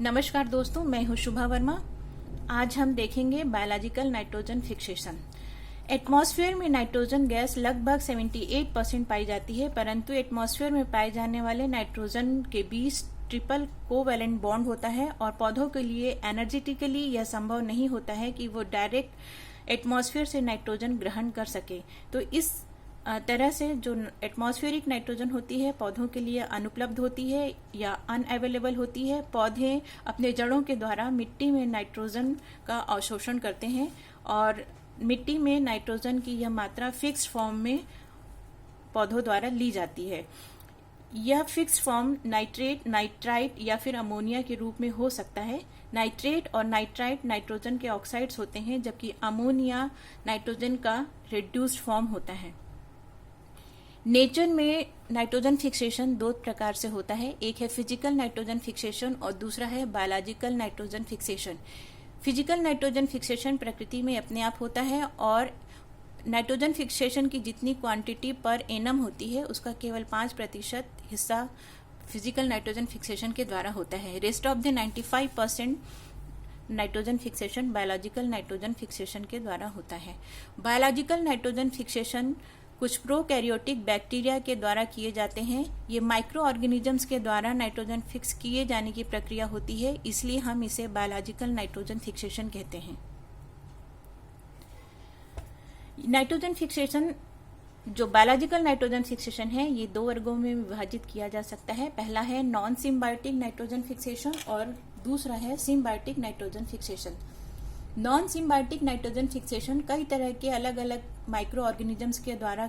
नमस्कार दोस्तों, मैं हूं शुभा वर्मा। आज हम देखेंगे बायोलॉजिकल नाइट्रोजन फिक्सेशन। एटमॉस्फेयर में नाइट्रोजन गैस लगभग 78% पाई जाती है, परंतु एटमॉस्फेयर में पाए जाने वाले नाइट्रोजन के बीच ट्रिपल कोवैलेंट बॉन्ड होता है और पौधों के लिए एनर्जेटिकली यह संभव नहीं होता है कि वो डायरेक्ट एटमॉस्फेयर से नाइट्रोजन ग्रहण कर सके। तो इस तरह से जो एटमॉस्फेरिक नाइट्रोजन होती है पौधों के लिए अनुपलब्ध होती है या अनअवेलेबल होती है। पौधे अपने जड़ों के द्वारा मिट्टी में नाइट्रोजन का अवशोषण करते हैं और मिट्टी में नाइट्रोजन की यह मात्रा फिक्स्ड फॉर्म में पौधों द्वारा ली जाती है। यह फिक्स्ड फॉर्म नाइट्रेट, नाइट्राइट या फिर अमोनिया के रूप में हो सकता है। नाइट्रेट और नाइट्राइट नाइट्रोजन के ऑक्साइड्स होते हैं, जबकि अमोनिया नाइट्रोजन का रिड्यूस्ड फॉर्म होता है। नेचर में नाइट्रोजन फिक्सेशन दो प्रकार से होता है, एक है फिजिकल नाइट्रोजन फिक्सेशन और दूसरा है biological nitrogen fixation. Physical nitrogen fixation प्रकृति में अपने आप होता है और नाइट्रोजन फिक्सेशन की जितनी क्वांटिटी पर एनम होती है उसका केवल 5% हिस्सा फिजिकल नाइट्रोजन फिक्सेशन के द्वारा होता है। Rest of the 95% nitrogen fixation biological nitrogen fixation के द्वारा होता है। बायोलॉजिकल नाइट्रोजन फिक्सेशन कुछ प्रोकैरियोटिक बैक्टीरिया के द्वारा किए जाते हैं। ये माइक्रो ऑर्गेनिजम्स के द्वारा नाइट्रोजन फिक्स किए जाने की प्रक्रिया होती है, इसलिए हम इसे बायोलॉजिकल नाइट्रोजन फिक्सेशन कहते हैं। नाइट्रोजन फिक्सेशन, जो बायोलॉजिकल नाइट्रोजन फिक्सेशन है, ये दो वर्गों में विभाजित किया जा सकता है। पहला है नॉन सिम्बायोटिक नाइट्रोजन फिक्सेशन और दूसरा है symbiotic nitrogen fixation. Non symbiotic nitrogen fixation कई तरह के अलग अलग माइक्रो ऑर्गेनिजम्स के द्वारा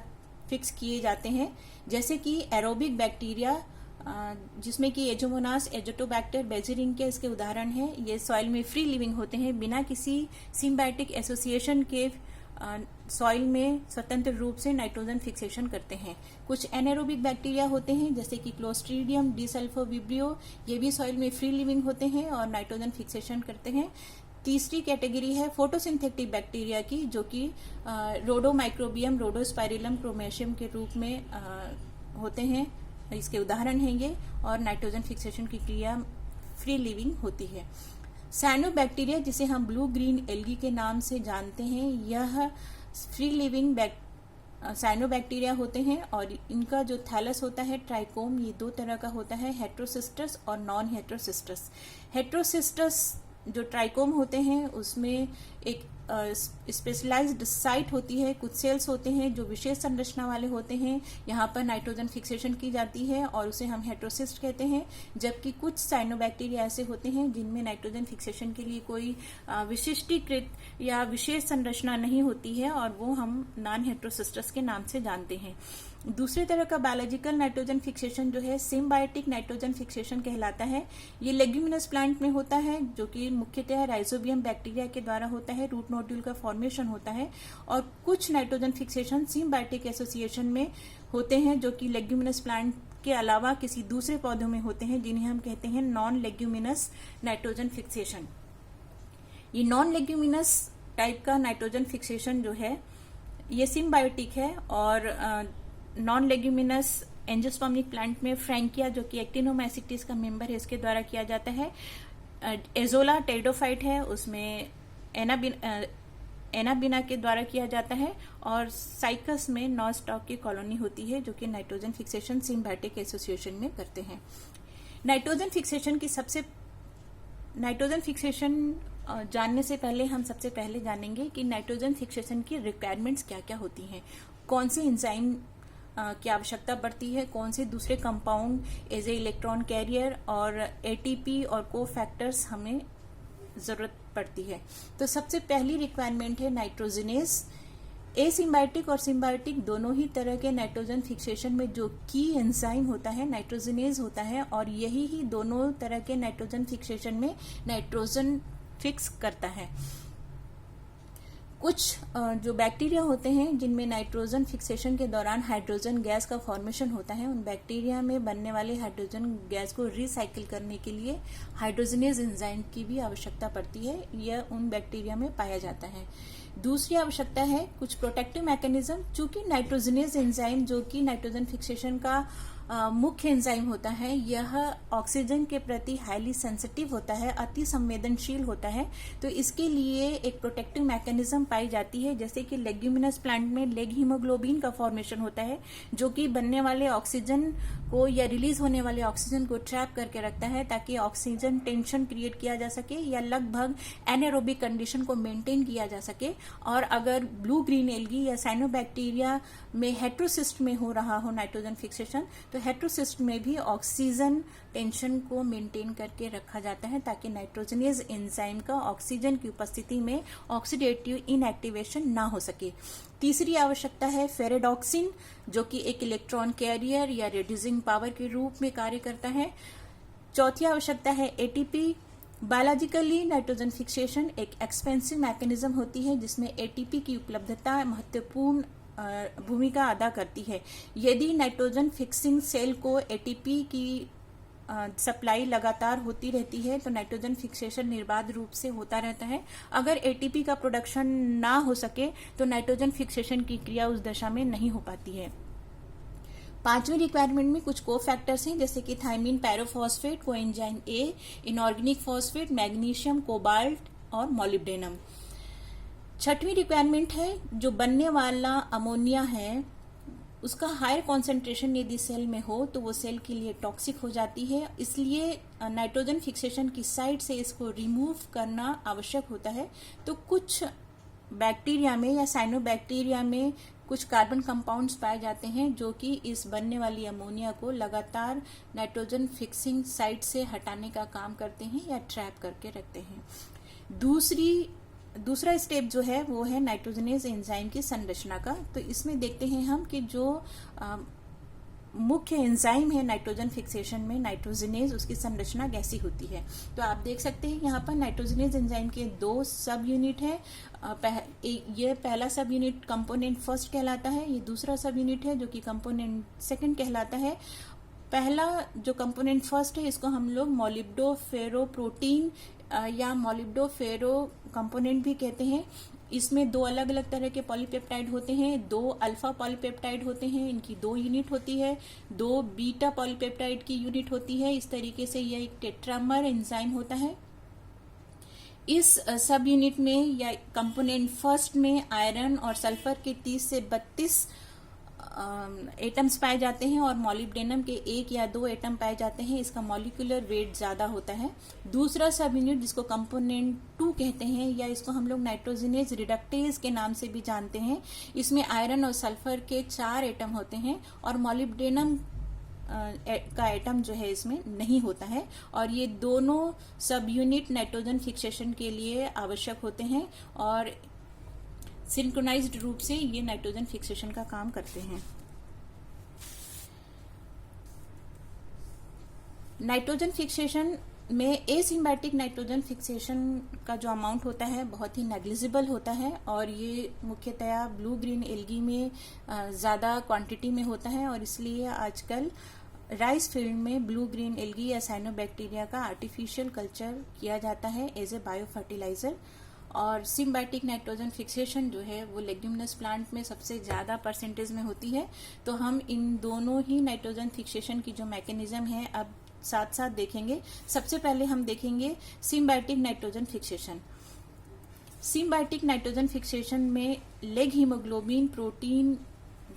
फिक्स किए जाते हैं, जैसे कि एरोबिक बैक्टीरिया, जिसमें कि एजोमोनास, एजोटोबैक्टर, बेजिरिंकिया इसके उदाहरण हैं। ये सॉइल में फ्री लिविंग होते हैं, बिना किसी सिम्बायोटिक एसोसिएशन के सॉइल में स्वतंत्र रूप से नाइट्रोजन फिक्सेशन करते हैं। कुछ एनारोबिक बैक्टीरिया होते हैं, जैसे कि क्लोस्ट्रीडियम डिसल्फोविब्रियो, ये भी सॉइल में फ्री लिविंग होते हैं और नाइट्रोजन फिक्सेशन करते हैं। तीसरी कैटेगरी है फोटोसिंथेटिक बैक्टीरिया की, जो कि रोडोमाइक्रोबियम, रोडोस्पाइरिलम, क्रोमेशियम के रूप में होते हैं। इसके उदाहरण हैं ये, और नाइट्रोजन फिक्सेशन की क्रिया फ्री लिविंग होती है। साइनोबैक्टीरिया, जिसे हम ब्लू ग्रीन एल्गी के नाम से जानते हैं, यह फ्री लिविंग साइनोबैक्टीरिया होते हैं और इनका जो थैलस होता है ट्राइकोम, ये दो तरह का होता है, हेट्रोसिस्टस और नॉन हेट्रोसिस्टस। हेट्रोसिस्टस जो ट्राइकोम होते हैं उसमें एक स्पेशलाइज्ड साइट होती है, कुछ सेल्स होते हैं जो विशेष संरचना वाले होते हैं, यहाँ पर नाइट्रोजन फिक्सेशन की जाती है और उसे हम हेट्रोसिस्ट कहते हैं। जबकि कुछ साइनोबैक्टीरिया ऐसे होते हैं जिनमें नाइट्रोजन फिक्सेशन के लिए कोई विशिष्टीकृत या विशेष संरचना नहीं होती है और वो हम नॉन हेट्रोसिस्टस के नाम से जानते हैं। दूसरे तरह का बायोलॉजिकल नाइट्रोजन फिक्सेशन जो है सिम्बायोटिक नाइट्रोजन फिक्सेशन कहलाता है। ये लेग्यूमिनस प्लांट में होता है, जो कि मुख्यतः राइजोबियम बैक्टीरिया के द्वारा होता है। रूट नोड्यूल का फॉर्मेशन होता है और कुछ नाइट्रोजन फिक्सेशन सिम्बायोटिक एसोसिएशन में होते हैं, जो कि लेग्यूमिनस प्लांट के अलावा किसी दूसरे पौधों में होते हैं, जिन्हें हम कहते हैं नॉन लेग्यूमिनस नाइट्रोजन फिक्सेशन। ये नॉन लेग्यूमिनस टाइप का नाइट्रोजन फिक्सेशन जो है ये सिम्बायोटिक है और नॉन लेग्यूमिनस एंजियोस्पर्मिक प्लांट में फ्रैंकिया, जो कि एक्टिनोमाइसिटीज का मेंबर है, इसके द्वारा किया जाता है। एजोला टेरिडोफाइट है, उसमें एनाबिना के द्वारा किया जाता है और साइकस में नॉस्टॉक की कॉलोनी होती है, जो कि नाइट्रोजन फिक्सेशन सिम्बायोटिक एसोसिएशन में करते हैं। नाइट्रोजन फिक्सेशन जानने से पहले हम सबसे पहले जानेंगे कि नाइट्रोजन फिक्सेशन की रिक्वायरमेंट्स क्या क्या होती हैं, कौन से एंजाइम की आवश्यकता पड़ती है, कौन से दूसरे compound as a electron carrier और एटीपी और को फैक्टर्स हमें जरूरत पड़ती है। तो सबसे पहली रिक्वायरमेंट है नाइट्रोजनेस। एसिम्बायोटिक और सिम्बायोटिक दोनों ही तरह के नाइट्रोजन फिक्सेशन में जो की एंजाइम होता है नाइट्रोजनेज होता है और यही ही दोनों तरह के नाइट्रोजन फिक्सेशन में नाइट्रोजन फिक्स करता है। कुछ जो बैक्टीरिया होते हैं जिनमें नाइट्रोजन फिक्सेशन के दौरान हाइड्रोजन गैस का फॉर्मेशन होता है, उन बैक्टीरिया में बनने वाले हाइड्रोजन गैस को रिसाइकिल करने के लिए हाइड्रोजनेज एंजाइम की भी आवश्यकता पड़ती है। यह उन बैक्टीरिया में पाया जाता है। दूसरी आवश्यकता है कुछ प्रोटेक्टिव मैकेनिज्म। चूंकि नाइट्रोजनेज एंजाइम जो कि नाइट्रोजन फिक्सेशन का मुख्य एंजाइम होता है यह ऑक्सीजन के प्रति हाईली सेंसिटिव होता है, अति संवेदनशील होता है। तो इसके लिए एक प्रोटेक्टिव मैकेनिज्म पाई जाती है, जैसे कि लेग्यूमिनस प्लांट में लेग हीमोग्लोबिन का फॉर्मेशन होता है, जो कि बनने वाले ऑक्सीजन को या रिलीज होने वाले ऑक्सीजन को ट्रैप करके रखता है, ताकि ऑक्सीजन टेंशन क्रिएट किया जा सके या लगभग एनारोबिक कंडीशन को मेंटेन किया जा सके। और अगर ब्लू ग्रीन एल्गी या साइनोबैक्टीरिया में हेट्रोसिस्ट में हो रहा हो नाइट्रोजन फिक्सेशन, तो हेट्रोसिस्ट में भी ऑक्सीजन टेंशन को मेंटेन करके रखा जाता है, ताकि नाइट्रोजनेज एंजाइम का ऑक्सीजन की उपस्थिति में ऑक्सीडेटिव इनएक्टिवेशन ना हो सके। तीसरी आवश्यकता है फेरेडॉक्सिन, जो कि एक इलेक्ट्रॉन कैरियर या रिड्यूसिंग पावर के रूप में कार्य करता है। चौथी आवश्यकता है एटीपी। बायोलॉजिकली नाइट्रोजन फिक्सेशन एक एक्सपेंसिव मैकेनिज्म होती है, जिसमें एटीपी की उपलब्धता महत्वपूर्ण भूमिका अदा करती है। यदि नाइट्रोजन फिक्सिंग सेल को एटीपी की सप्लाई लगातार होती रहती है, तो नाइट्रोजन फिक्सेशन निर्बाध रूप से होता रहता है। अगर एटीपी का प्रोडक्शन ना हो सके, तो नाइट्रोजन फिक्सेशन की क्रिया उस दशा में नहीं हो पाती है। पांचवी रिक्वायरमेंट में कुछ को फैक्टर्स हैं, जैसे कि thiamine pyrophosphate, coenzyme A, inorganic phosphate, magnesium, cobalt और मॉलिब्डेनम। छठवीं रिक्वायरमेंट है जो बनने वाला अमोनिया है उसका हायर कॉन्सेंट्रेशन यदि सेल में हो तो वो सेल के लिए टॉक्सिक हो जाती है, इसलिए नाइट्रोजन फिक्सेशन की साइड से इसको रिमूव करना आवश्यक होता है। तो कुछ बैक्टीरिया में या साइनोबैक्टीरिया में कुछ कार्बन कंपाउंड्स पाए जाते हैं, जो कि इस बनने वाली अमोनिया को लगातार नाइट्रोजन फिक्सिंग साइट से हटाने का काम करते हैं या ट्रैप करके रखते हैं। दूसरा स्टेप जो है वो है नाइट्रोजनेज एंजाइम की संरचना का। तो इसमें देखते हैं हम कि जो मुख्य एंजाइम है नाइट्रोजन फिक्सेशन में, नाइट्रोजनेज, उसकी संरचना कैसी होती है। तो आप देख सकते हैं यहाँ पर नाइट्रोजनेज एंजाइम के दो सब यूनिट है। ये पहला सब यूनिट कंपोनेंट फर्स्ट कहलाता है, ये दूसरा सब यूनिट है जो कि कंपोनेंट सेकंड कहलाता है। पहला जो कंपोनेंट फर्स्ट है इसको हम लोग मोलिब्डोफेरोप्रोटीन या मोलिब्डोफेरो कंपोनेंट भी कहते हैं। इसमें दो अलग अलग तरह के पॉलीपेप्टाइड होते हैं। दो अल्फा पॉलीपेप्टाइड होते हैं, इनकी दो यूनिट होती है। दो बीटा पॉलीपेप्टाइड की यूनिट होती है। इस तरीके से यह एक टेट्रामर एंजाइम होता है। इस सब यूनिट में या कंपोनेंट फर्स्ट में आयरन और सल्फर के 30 से 32 एटम्स पाए जाते हैं और मॉलिब्डेनम के 1 या 2 एटम पाए जाते हैं। इसका मॉलिक्यूलर वेट ज्यादा होता है। दूसरा सब यूनिट जिसको कंपोनेंट 2 कहते हैं या इसको हम लोग नाइट्रोजनेज रिडक्टेज के नाम से भी जानते हैं, इसमें आयरन और सल्फर के 4 एटम होते हैं और मॉलिब्डेनम का एटम जो है इसमें नहीं होता है। और ये दोनों सब यूनिट नाइट्रोजन फिक्सेशन के लिए आवश्यक होते हैं और सिंक्रोनाइज्ड रूप से ये नाइट्रोजन फिक्सेशन का काम करते हैं। नाइट्रोजन फिक्सेशन में एसिम्बायोटिक नाइट्रोजन फिक्सेशन का जो अमाउंट होता है बहुत ही नेग्लिजिबल होता है और ये मुख्यतया ब्लू ग्रीन एल्गी में ज्यादा क्वांटिटी में होता है और इसलिए आजकल राइस फील्ड में ब्लू ग्रीन एल्गी या साइनोबैक्टीरिया का आर्टिफिशियल कल्चर किया जाता है एज ए बायो फर्टिलाइजर। और सिम्बायोटिक नाइट्रोजन फिक्सेशन जो है वो लेग्यूमिनस प्लांट में सबसे ज्यादा परसेंटेज में होती है। तो हम इन दोनों ही नाइट्रोजन फिक्सेशन की जो मैकेनिज्म है अब साथ साथ देखेंगे। सबसे पहले हम देखेंगे symbiotic nitrogen fixation. Symbiotic nitrogen fixation में लेग हीमोग्लोबिन प्रोटीन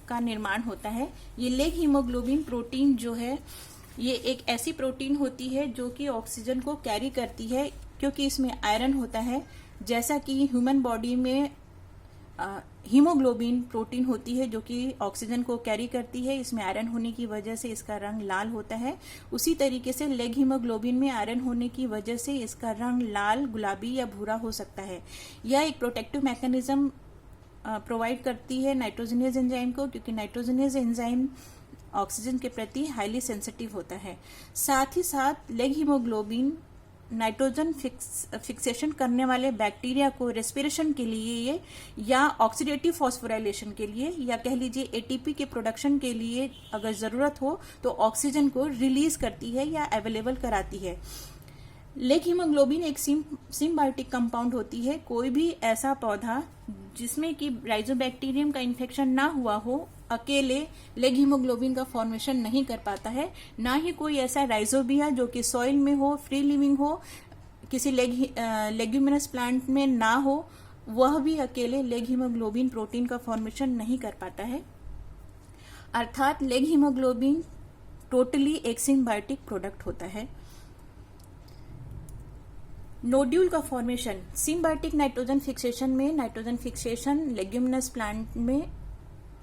का निर्माण होता है। ये लेग हीमोग्लोबिन प्रोटीन जो है ये एक ऐसी प्रोटीन होती है जो कि ऑक्सीजन को कैरी करती है, क्योंकि इसमें आयरन होता है। जैसा कि ह्यूमन बॉडी में हीमोग्लोबिन प्रोटीन होती है जो कि ऑक्सीजन को कैरी करती है, इसमें आयरन होने की वजह से इसका रंग लाल होता है। उसी तरीके से लेग हीमोग्लोबिन में आयरन होने की वजह से इसका रंग लाल, गुलाबी या भूरा हो सकता है। यह एक प्रोटेक्टिव मैकेनिज्म प्रोवाइड करती है नाइट्रोजनेज एंजाइम को, क्योंकि नाइट्रोजनेज एंजाइम ऑक्सीजन के प्रति हाईली सेंसिटिव होता है। साथ ही साथ लेग हीमोग्लोबिन नाइट्रोजन फिक्सेशन करने वाले बैक्टीरिया को रेस्पिरेशन के लिए या ऑक्सीडेटिव फॉस्फोराइलेशन के लिए या कह लीजिए एटीपी के प्रोडक्शन के लिए अगर जरूरत हो तो ऑक्सीजन को रिलीज करती है या अवेलेबल कराती है। लेग हीमोग्लोबिन एक सिम्बायोटिक कंपाउंड होती है। कोई भी ऐसा पौधा जिसमें कि राइजोबैक्टीरियम का इन्फेक्शन ना हुआ हो अकेले लेग हीमोग्लोबिन का फॉर्मेशन नहीं कर पाता है, ना ही कोई ऐसा राइजोबिया जो कि सॉइल में हो, फ्री लिविंग हो, किसी लेग्यूमिनस प्लांट में ना हो, वह भी अकेले लेग हीमोग्लोबिन प्रोटीन का फॉर्मेशन नहीं कर पाता है। अर्थात लेग हीमोग्लोबिन टोटली एक सिम्बायोटिक प्रोडक्ट होता है। नोड्यूल का फॉर्मेशन, सिम्बायोटिक नाइट्रोजन फिक्सेशन में नाइट्रोजन फिक्सेशन लेग्यूमिनस प्लांट में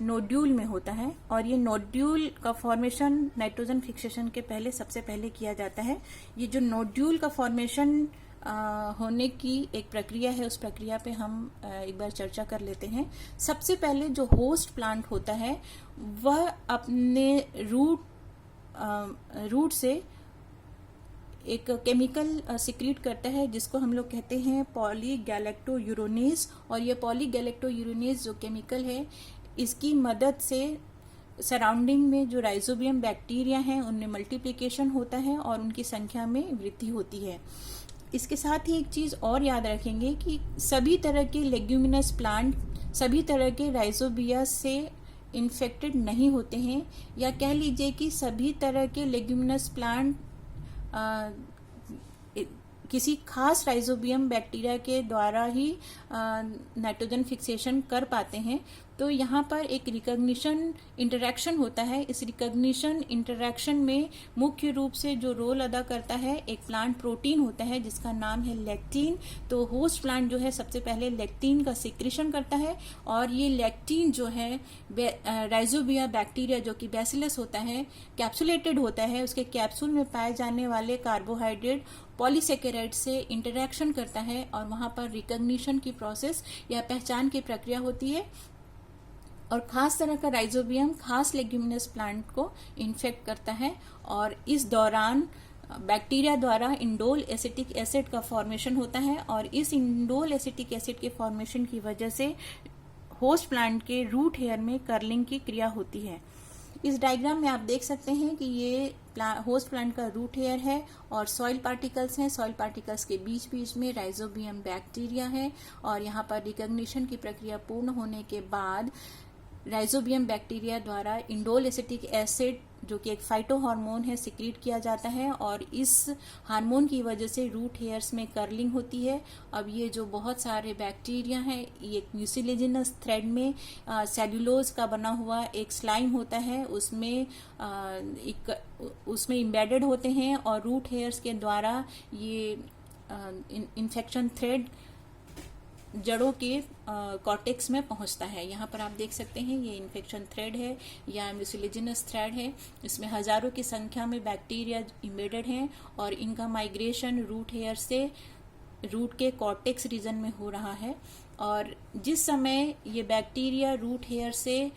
नोड्यूल में होता है, और ये नोड्यूल का फॉर्मेशन नाइट्रोजन फिक्सेशन के पहले सबसे पहले किया जाता है। ये जो नोड्यूल का फॉर्मेशन होने की एक प्रक्रिया है, उस प्रक्रिया पे हम एक बार चर्चा कर लेते हैं। सबसे पहले जो होस्ट प्लांट होता है वह अपने रूट से एक केमिकल सिक्रीट करता है जिसको हम लोग कहते हैं पॉलीगैलेक्टोयूरोनेज, और ये पॉलीगैलेक्टोयूरोनेज जो केमिकल है इसकी मदद से सराउंडिंग में जो राइजोबियम बैक्टीरिया हैं उनमें मल्टीप्लिकेशन होता है और उनकी संख्या में वृद्धि होती है। इसके साथ ही एक चीज और याद रखेंगे कि सभी तरह के लेग्यूमिनस प्लांट सभी तरह के राइजोबिया से इन्फेक्टेड नहीं होते हैं, या कह लीजिए कि सभी तरह के लेग्यूमिनस प्लांट किसी खास राइजोबियम बैक्टीरिया के द्वारा ही नाइट्रोजन फिक्सेशन कर पाते हैं। तो यहाँ पर एक रिकॉग्निशन इंटरैक्शन होता है। इस रिकॉग्निशन इंटरैक्शन में मुख्य रूप से जो रोल अदा करता है एक प्लांट प्रोटीन होता है जिसका नाम है लेक्टिन। तो होस्ट प्लांट जो है सबसे पहले लेक्टिन का सिक्रीशन करता है, और ये लेक्टिन जो है राइजोबिया बैक्टीरिया जो कि बैसिलस होता है, कैप्सुलेटेड होता है, उसके कैप्सूल में पाए जाने वाले कार्बोहाइड्रेट पॉलीसेकेराइड से इंटरैक्शन करता है, और वहां पर रिकॉग्निशन की प्रोसेस या पहचान की प्रक्रिया होती है, और खास तरह का राइजोबियम खास लेग्यूमिनस प्लांट को इन्फेक्ट करता है। और इस दौरान बैक्टीरिया द्वारा इंडोल एसिटिक एसिड का फॉर्मेशन होता है, और इस इंडोल एसिटिक एसिड के फॉर्मेशन की वजह से होस्ट प्लांट के रूट हेयर में कर्लिंग की क्रिया होती है। इस डायग्राम में आप देख सकते हैं कि ये होस्ट प्लांट का रूट हेयर है और सॉइल पार्टिकल्स हैं। सॉइल पार्टिकल्स के बीच बीच में राइजोबियम बैक्टीरिया है, और यहाँ पर रिकॉग्निशन की प्रक्रिया पूर्ण होने के बाद राइजोबियम बैक्टीरिया द्वारा इंडोल एसिटिक एसिड जो कि एक फाइटो हार्मोन है सिक्रीट किया जाता है, और इस हार्मोन की वजह से रूट हेयर्स में कर्लिंग होती है। अब ये जो बहुत सारे बैक्टीरिया हैं ये एक म्यूसिलेजिनस थ्रेड में सेल्यूलोज का बना हुआ एक स्लाइम होता है, उसमें इम्बेडेड होते हैं, और रूट हेयर्स के द्वारा ये इन्फेक्शन थ्रेड जड़ों के कॉर्टेक्स में पहुंचता है। यहाँ पर आप देख सकते हैं ये इन्फेक्शन थ्रेड है या म्यूसिलेजिनस थ्रेड है। इसमें हजारों की संख्या में बैक्टीरिया इम्बेडेड हैं, और इनका माइग्रेशन रूट हेयर से रूट के कॉर्टेक्स रीजन में हो रहा है। और जिस समय ये बैक्टीरिया रूट हेयर से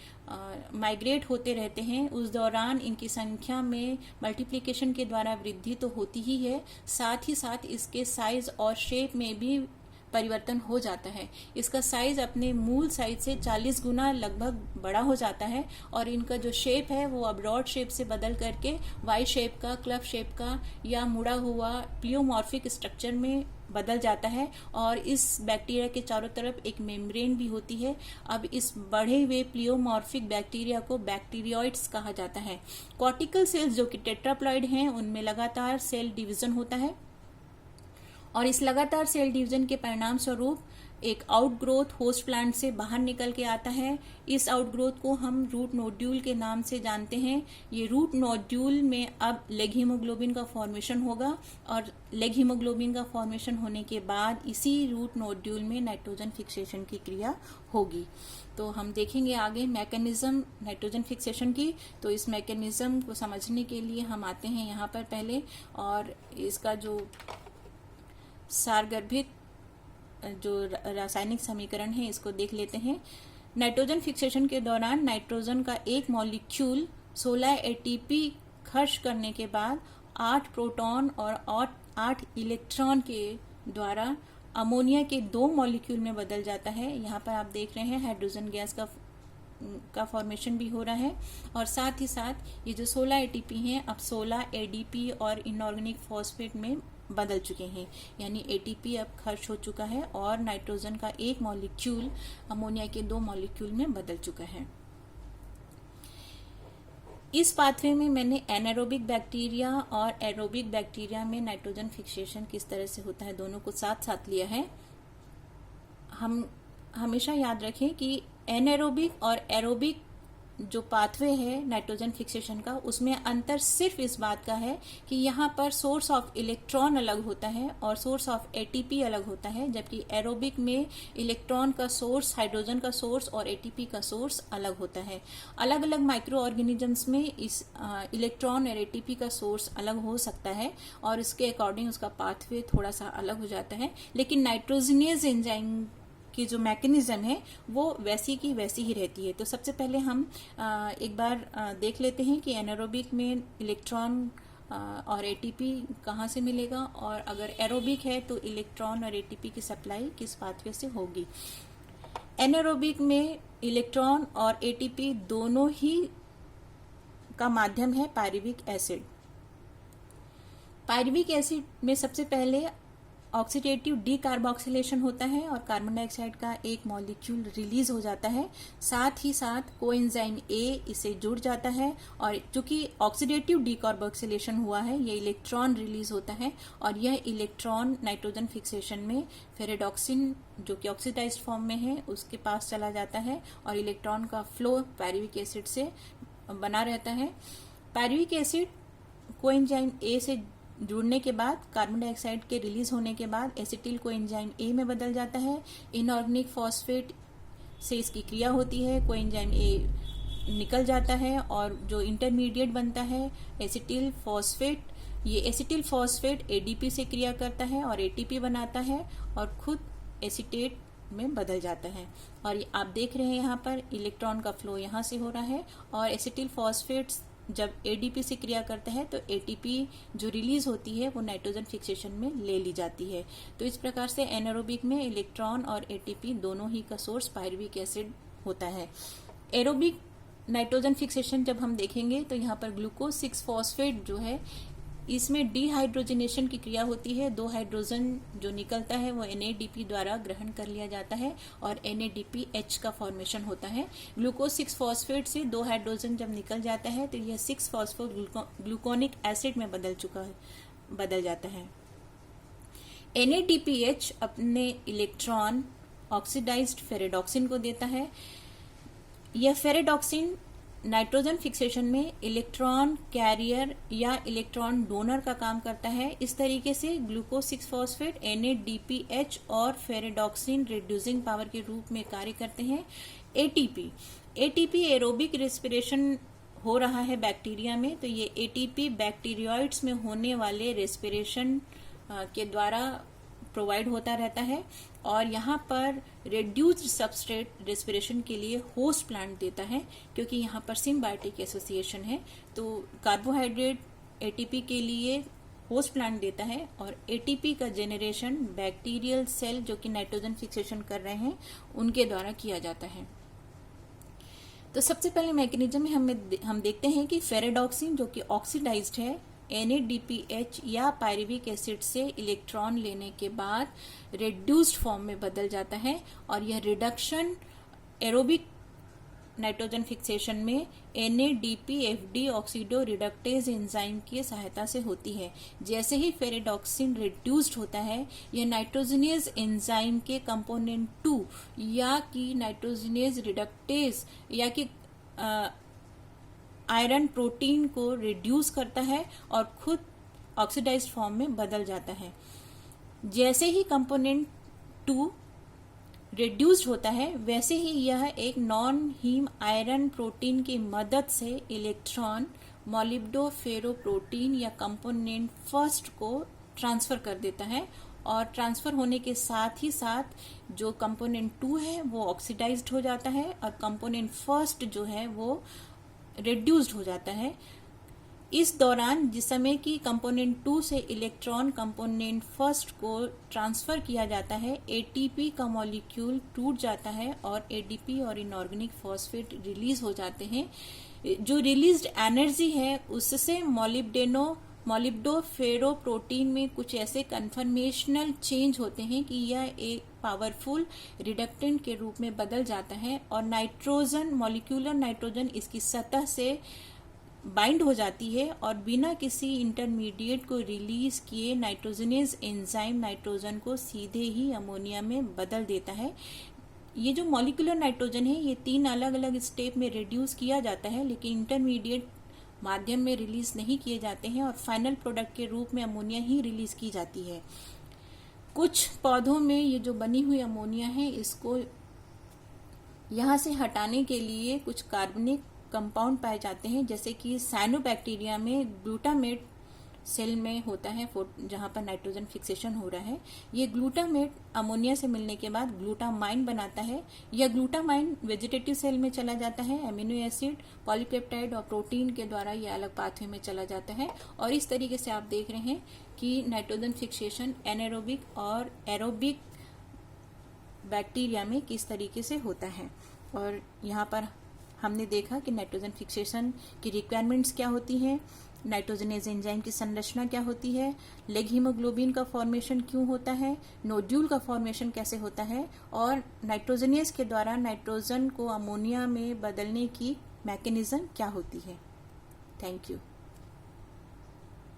माइग्रेट होते रहते हैं उस दौरान इनकी संख्या में मल्टीप्लिकेशन के द्वारा वृद्धि तो होती ही है, साथ ही साथ इसके साइज और शेप में भी परिवर्तन हो जाता है। इसका साइज अपने मूल साइज से 40 गुना लगभग बड़ा हो जाता है, और इनका जो शेप है वो अब रॉड शेप से बदल करके वाई शेप का, क्लब शेप का या मुड़ा हुआ प्लियोमॉर्फिक स्ट्रक्चर में बदल जाता है। और इस बैक्टीरिया के चारों तरफ एक मेम्ब्रेन भी होती है। अब इस बढ़े हुए प्लियोमॉर्फिक बैक्टीरिया को बैक्टीरियोइड्स कहा जाता है। कॉर्टिकल सेल्स जो कि टेट्राप्लॉइड हैं उनमें लगातार सेल डिवीजन होता है, और इस लगातार सेल डिवीजन के परिणाम स्वरूप एक आउटग्रोथ होस्ट प्लांट से बाहर निकल के आता है। इस आउटग्रोथ को हम रूट नोड्यूल के नाम से जानते हैं। ये रूट नोड्यूल में अब लेग हीमोग्लोबिन का फॉर्मेशन होगा, और लेग हीमोग्लोबिन का फॉर्मेशन होने के बाद इसी रूट नोड्यूल में नाइट्रोजन फिक्सेशन की क्रिया होगी। तो हम देखेंगे आगे मैकेनिज्म नाइट्रोजन फिक्सेशन की। तो इस मैकेनिज्म को समझने के लिए हम आते हैं यहाँ पर पहले, और इसका जो सारगर्भित जो रासायनिक समीकरण है इसको देख लेते हैं। नाइट्रोजन फिक्सेशन के दौरान नाइट्रोजन का एक मॉलिक्यूल 16 एटीपी खर्च करने के बाद 8 प्रोटॉन और 8 इलेक्ट्रॉन के द्वारा अमोनिया के 2 मॉलिक्यूल में बदल जाता है। यहाँ पर आप देख रहे हैं हाइड्रोजन गैस का फॉर्मेशन भी हो रहा है, और साथ ही साथ ये जो 16 एटीपी हैं अब 16 एडीपी और इनऑर्गेनिक फॉस्फेट में बदल चुके हैं, यानी एटीपी अब खर्च हो चुका है और नाइट्रोजन का एक मॉलिक्यूल अमोनिया के 2 मॉलिक्यूल में बदल चुका है। इस पाथवे में मैंने एनारोबिक बैक्टीरिया और एरोबिक बैक्टीरिया में नाइट्रोजन फिक्सेशन किस तरह से होता है दोनों को साथ साथ लिया है। हम हमेशा याद रखें कि एनारोबिक और एरोबिक जो पाथवे है नाइट्रोजन फिक्सेशन का, उसमें अंतर सिर्फ इस बात का है कि यहाँ पर सोर्स ऑफ इलेक्ट्रॉन अलग होता है और सोर्स ऑफ एटीपी अलग होता है, जबकि एरोबिक में इलेक्ट्रॉन का सोर्स, हाइड्रोजन का सोर्स और एटीपी का सोर्स अलग होता है। अलग अलग माइक्रो ऑर्गेनिजम्स में इस इलेक्ट्रॉन और एटीपी का सोर्स अलग हो सकता है और इसके अकॉर्डिंग उसका पाथवे थोड़ा सा अलग हो जाता है, लेकिन नाइट्रोजनेज एंजाइम की जो मैकेनिज्म है वो वैसी की वैसी ही रहती है। तो सबसे पहले हम एक बार देख लेते हैं कि एनारोबिक में इलेक्ट्रॉन और एटीपी कहाँ से मिलेगा, और अगर एरोबिक है तो इलेक्ट्रॉन और एटीपी की सप्लाई किस पाथवे से होगी। एनारोबिक में इलेक्ट्रॉन और एटीपी दोनों ही का माध्यम है पायरुविक एसिड। पायरुविक एसिड में सबसे पहले ऑक्सीडेटिव डीकार्बोक्सिलेशन होता है और कार्बन डाइऑक्साइड का एक मॉलिक्यूल रिलीज हो जाता है, साथ ही साथ कोएंजाइम ए इसे जुड़ जाता है, और चूंकि ऑक्सीडेटिव डीकार्बोक्सिलेशन हुआ है ये इलेक्ट्रॉन रिलीज होता है और यह इलेक्ट्रॉन नाइट्रोजन फिक्सेशन में फेरेडॉक्सिन जो कि ऑक्सीडाइज्ड फॉर्म में है उसके पास चला जाता है और इलेक्ट्रॉन का फ्लो पायरुविक एसिड से बना रहता है। पायरुविक एसिड कोएंजाइम ए से जुड़ने के बाद, कार्बन डाइऑक्साइड के रिलीज होने के बाद एसिटिल कोएंजाइम ए में बदल जाता है। इनऑर्गेनिक फॉस्फेट से इसकी क्रिया होती है, कोएंजाइम ए निकल जाता है और जो इंटरमीडिएट बनता है एसिटिल फॉस्फेट, ये एसिटिल फॉस्फेट एडीपी से क्रिया करता है और एटीपी बनाता है और खुद एसीटेट में बदल जाता है। और आप देख रहे हैं यहाँ पर इलेक्ट्रॉन का फ्लो यहाँ से हो रहा है और एसिटिल फॉस्फेट जब एडीपी से क्रिया करता है तो एटीपी जो रिलीज होती है वो नाइट्रोजन फिक्सेशन में ले ली जाती है। तो इस प्रकार से एनारोबिक में इलेक्ट्रॉन और एटीपी दोनों ही का सोर्स पायरुविक एसिड होता है। एरोबिक नाइट्रोजन फिक्सेशन जब हम देखेंगे तो यहाँ पर ग्लूकोज 6 फॉस्फेट जो है इसमें डीहाइड्रोजनेशन की क्रिया होती है, 2 हाइड्रोजन जो निकलता है वो NADP द्वारा ग्रहण कर लिया जाता है और NADPH का फॉर्मेशन होता है। ग्लूकोज 6 फॉस्फेट से 2 हाइड्रोजन जब निकल जाता है तो यह 6 फॉस्फोट ग्लूकोनिक एसिड में बदल जाता है। NADPH अपने इलेक्ट्रॉन ऑक्सीडाइज्ड फेरेडॉक्सिन को देता है। यह फेरेडॉक्सिन नाइट्रोजन फिक्सेशन में इलेक्ट्रॉन कैरियर या इलेक्ट्रॉन डोनर का काम करता है। इस तरीके से ग्लूकोज 6 फॉस्फेट NADPH और फेरेडॉक्सिन रिड्यूसिंग पावर के रूप में कार्य करते हैं। एटीपी एरोबिक रेस्पिरेशन हो रहा है बैक्टीरिया में, तो ये एटीपी बैक्टीरियोइड्स में होने वाले रेस्पिरेशन के द्वारा प्रोवाइड होता रहता है और यहाँ पर रेड्यूस्ड सबस्ट्रेट रेस्पिरेशन के लिए होस्ट प्लांट देता है, क्योंकि यहाँ पर सिम्बायोटिक एसोसिएशन है। तो कार्बोहाइड्रेट एटीपी के लिए होस्ट प्लांट देता है और एटीपी का जेनरेशन बैक्टीरियल सेल जो कि नाइट्रोजन फिक्सेशन कर रहे हैं उनके द्वारा किया जाता है। तो सबसे पहले मैकेनिज्म में हम देखते हैं कि फेरेडॉक्सिन जो कि ऑक्सीडाइज्ड है NADPH या पायरुविक एसिड से इलेक्ट्रॉन लेने के बाद रिड्यूस्ड फॉर्म में बदल जाता है और यह रिडक्शन एरोबिक नाइट्रोजन फिक्सेशन में NADPFD ऑक्सीडो रिडक्टेज एंजाइम की सहायता से होती है। जैसे ही फेरेडॉक्सिन रिड्यूस्ड होता है यह नाइट्रोजनेज एंजाइम के कंपोनेंट 2 या कि नाइट्रोजनेज रिडक्टेज या कि आयरन प्रोटीन को रिड्यूस करता है और खुद ऑक्सीडाइज्ड फॉर्म में बदल जाता है। जैसे ही कंपोनेंट 2 रिड्यूस्ड होता है वैसे ही यह एक नॉन हीम आयरन प्रोटीन की मदद से इलेक्ट्रॉन मॉलिब्डोफेरोप्रोटीन या कंपोनेंट फर्स्ट को ट्रांसफर कर देता है और ट्रांसफर होने के साथ ही साथ जो कंपोनेंट 2 है वो ऑक्सीडाइज्ड हो जाता है और कंपोनेंट फर्स्ट जो है वो रिड्यूस्ड हो जाता है। इस दौरान जिस समय की कंपोनेंट 2 से इलेक्ट्रॉन कंपोनेंट फर्स्ट को ट्रांसफर किया जाता है एटीपी का मॉलिक्यूल टूट जाता है और एडीपी और इनऑर्गेनिक फॉस्फेट रिलीज हो जाते हैं। जो रिलीज्ड एनर्जी है उससे मॉलिब्डोफेरोप्रोटीन में कुछ ऐसे कन्फर्मेशनल चेंज होते हैं कि यह एक पावरफुल रिडक्टेंट के रूप में बदल जाता है और नाइट्रोजन मॉलिक्यूलर नाइट्रोजन इसकी सतह से बाइंड हो जाती है और बिना किसी इंटरमीडिएट को रिलीज किए नाइट्रोजनेज एंजाइम नाइट्रोजन को सीधे ही अमोनिया में बदल देता है। ये जो मॉलिक्यूलर नाइट्रोजन है ये 3 अलग अलग स्टेप में रिड्यूस किया जाता है, लेकिन इंटरमीडिएट माध्यम में रिलीज नहीं किए जाते हैं और फाइनल प्रोडक्ट के रूप में अमोनिया ही रिलीज की जाती है। कुछ पौधों में ये जो बनी हुई अमोनिया है इसको यहाँ से हटाने के लिए कुछ कार्बनिक कंपाउंड पाए जाते हैं, जैसे कि साइनोबैक्टीरिया में ग्लूटामेट सेल में होता है जहां पर नाइट्रोजन फिक्सेशन हो रहा है। ये ग्लूटामेट अमोनिया से मिलने के बाद ग्लूटामाइन बनाता है। यह ग्लूटामाइन वेजिटेटिव सेल में चला जाता है, एमिनो एसिड, पॉलीपेप्टाइड और प्रोटीन के द्वारा ये अलग पाथवे में चला जाता है। और इस तरीके से आप देख रहे हैं कि नाइट्रोजन फिक्सेशन एनारोबिक और एरोबिक बैक्टीरिया में किस तरीके से होता है। और यहाँ पर हमने देखा कि नाइट्रोजन फिक्सेशन की रिक्वायरमेंट्स क्या होती हैं, नाइट्रोजनेज एंजाइम की संरचना क्या होती है, लेग हीमोग्लोबिन का फॉर्मेशन क्यों होता है, नोड्यूल का फॉर्मेशन कैसे होता है और नाइट्रोजनेज के द्वारा नाइट्रोजन को अमोनिया में बदलने की मैकेनिज्म क्या होती है। Thank you.